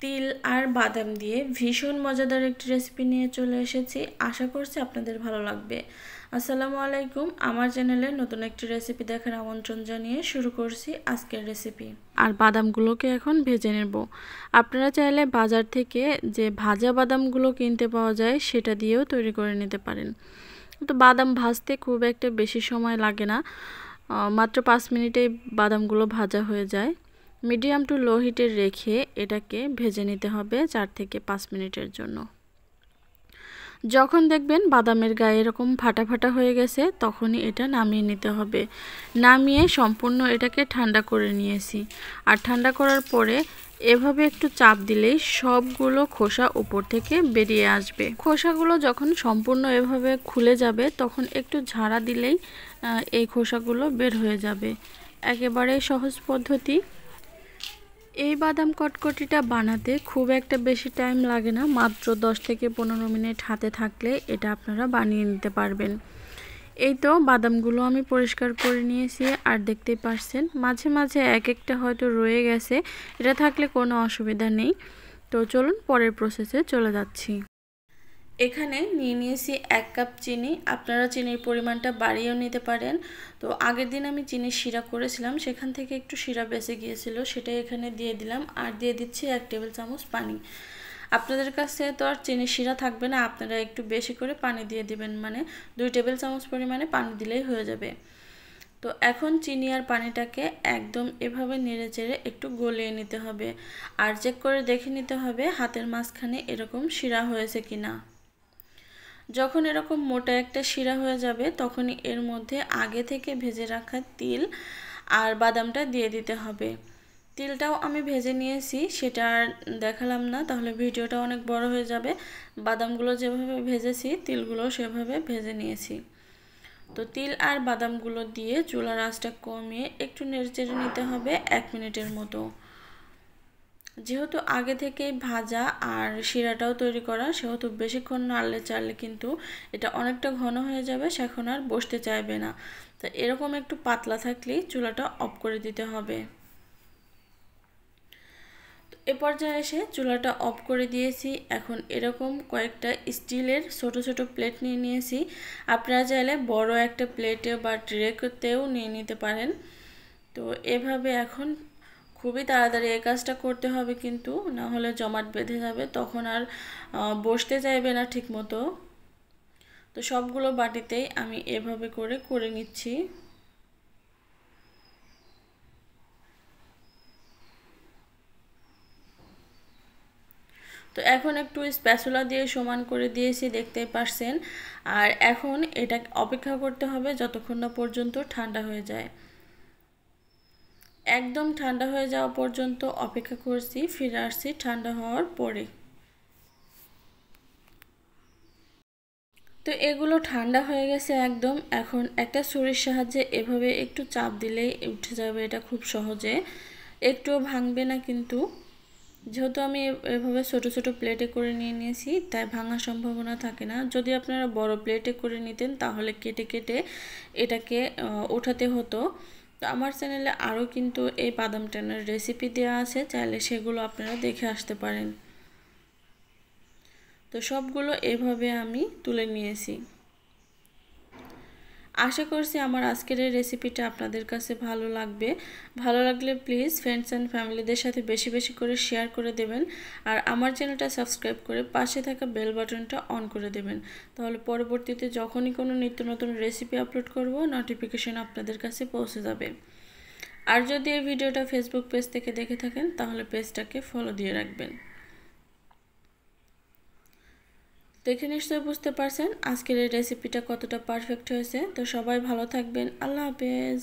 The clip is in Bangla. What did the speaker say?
তিল আর বাদাম দিয়ে ভীষণ মজাদার একটি রেসিপি নিয়ে চলে এসেছি। আশা করছি আপনাদের ভালো লাগবে। আসসালামু আলাইকুম, আমার চ্যানেলে নতুন একটি রেসিপি দেখার আমন্ত্রণ জানিয়ে শুরু করছি আজকের রেসিপি। আর বাদামগুলোকে এখন ভেজে নেব। আপনারা চাইলে বাজার থেকে যে ভাজা বাদামগুলো কিনতে পাওয়া যায় সেটা দিয়েও তৈরি করে নিতে পারেন। তো বাদাম ভাজতে খুব একটা বেশি সময় লাগে না, মাত্র 5 মিনিটেই বাদামগুলো ভাজা হয়ে যায়। মিডিয়াম টু লো হিটে রেখে এটাকে ভেজে নিতে হবে 4 থেকে 5 মিনিটের জন্য। যখন দেখবেন বাদামের গায়ে এরকম ফাটা ফাটা হয়ে গেছে তখনই এটা নামিয়ে নিতে হবে। নামিয়ে সম্পূর্ণ এটাকে ঠান্ডা করে নিয়েছি। আর ঠান্ডা করার পরে এভাবে একটু চাপ দিলেই সবগুলো খোসা উপর থেকে বেরিয়ে আসবে। খোসাগুলো যখন সম্পূর্ণ এভাবে খুলে যাবে তখন একটু ঝাড়া দিলেই এই খোসাগুলো বের হয়ে যাবে। একেবারে সহজ পদ্ধতি। এই বাদাম কটকটিটা বানাতে খুব একটা বেশি টাইম লাগে না, মাত্র 10 থেকে 15 মিনিট হাতে থাকলে এটা আপনারা বানিয়ে নিতে পারবেন। এই তো বাদামগুলো আমি পরিষ্কার করে নিয়েছি, আর দেখতেই পাচ্ছেন মাঝে মাঝে এক একটা হয়তো রয়ে গেছে। এটা থাকলে কোনো অসুবিধা নেই। তো চলুন পরের প্রসেসে চলে যাচ্ছি। এখানে নিয়ে নিয়েছি 1 কাপ চিনি। আপনারা চিনির পরিমাণটা বাড়িয়েও নিতে পারেন। তো আগের দিন আমি চিনির শিরা করেছিলাম, সেখান থেকে একটু শিরা বেঁচে গিয়েছিল, সেটাই এখানে দিয়ে দিলাম। আর দিয়ে দিচ্ছি 1 টেবিল চামচ পানি। আপনাদের কাছে তো আর চিনির শিরা থাকবে না, আপনারা একটু বেশি করে পানি দিয়ে দিবেন, মানে 2 টেবিল চামচ পরিমাণে পানি দিলেই হয়ে যাবে। তো এখন চিনি আর পানিটাকে একদম এভাবে নেড়ে চেড়ে একটু গলিয়ে নিতে হবে। আর চেক করে দেখে নিতে হবে হাতের মাঝখানে এরকম শিরা হয়েছে কিনা। যখন এরকম মোটা একটা শিরা হয়ে যাবে তখনই এর মধ্যে আগে থেকে ভেজে রাখা তিল আর বাদামটা দিয়ে দিতে হবে। তিলটাও আমি ভেজে নিয়েছি, সেটা আর দেখালাম না, তাহলে ভিডিওটা অনেক বড় হয়ে যাবে। বাদামগুলো যেভাবে ভেজেছি তিলগুলো সেভাবে ভেজে নিয়েছি। তো তিল আর বাদামগুলো দিয়ে চুলার আঁচটা কমিয়ে একটু নেড়েচেড়ে নিতে হবে 1 মিনিটের মতো। যেহেতু আগে থেকেই ভাজা আর শিরাটাও তৈরি করা, সেহেতু বেশিক্ষণ নাড়লে চাড়লে কিন্তু এটা অনেকটা ঘন হয়ে যাবে, সেখন আর বসতে চাইবে না। তো এরকম একটু পাতলা থাকলেই চুলাটা অফ করে দিতে হবে। এ পর্যায়ে এসে চুলাটা অফ করে দিয়েছি। এখন এরকম কয়েকটা স্টিলের ছোট ছোট প্লেট নিয়ে নিয়েছি। আপনারা চাইলে বড় একটা প্লেটে বা ট্রেতেও নিয়ে নিতে পারেন। তো এভাবে এখন খুবই তাড়াতাড়ি এই কাজটা করতে হবে, কিন্তু না হলে জমাট বেঁধে যাবে, তখন আর বসতে চাইবে না ঠিক মতো। তো সবগুলো বাটিতেই আমি এভাবে করে নিচ্ছি। তো এখন একটু স্প্যাচুলা দিয়ে সমান করে দিয়েছি, দেখতেই পাচ্ছেন। আর এখন এটা অপেক্ষা করতে হবে যতক্ষণ না পর্যন্ত ঠান্ডা হয়ে যায়। একদম ঠান্ডা হয়ে যাওয়া পর্যন্ত অপেক্ষা করছি, ফিরে আসছি ঠান্ডা হওয়ার পরে। তো এগুলো ঠান্ডা হয়ে গেছে একদম। এখন একটা ছুরির সাহায্যে এভাবে একটু চাপ দিলেই উঠে যাবে, এটা খুব সহজে, একটুও ভাঙবে না কিন্তু। যেহেতু আমি এভাবে ছোট ছোট প্লেটে করে নিয়ে নিয়েছি তাই ভাঙার সম্ভাবনা থাকে না। যদি আপনারা বড় প্লেটে করে নিতেন তাহলে কেটে কেটে এটাকে ওঠাতে হতো। তো আমার চ্যানেলে আরও কিন্তু এই বাদাম টানার রেসিপি দেওয়া আছে, চাইলে সেগুলো আপনারা দেখে আসতে পারেন। তো সবগুলো এভাবে আমি তুলে নিয়েছি। আশা করছি আমার আজকের এই রেসিপিটা আপনাদের কাছে ভালো লাগবে। ভালো লাগলে প্লিজ ফ্রেন্ডস অ্যান্ড ফ্যামিলিদের সাথে বেশি বেশি করে শেয়ার করে দেবেন। আর আমার চ্যানেলটা সাবস্ক্রাইব করে পাশে থাকা বেল বাটনটা অন করে দেবেন, তাহলে পরবর্তীতে যখনই কোনো নিত্য নতুন রেসিপি আপলোড করব নোটিফিকেশন আপনাদের কাছে পৌঁছে যাবে। আর যদি এই ভিডিওটা ফেসবুক পেজ থেকে দেখে থাকেন তাহলে পেজটাকে ফলো দিয়ে রাখবেন। দেখে নিশ্চয়ই বুঝতে পারছেন আজকের এই রেসিপিটা কতটা পারফেক্ট হয়েছে। তো সবাই ভালো থাকবেন। আল্লাহ হাফেজ।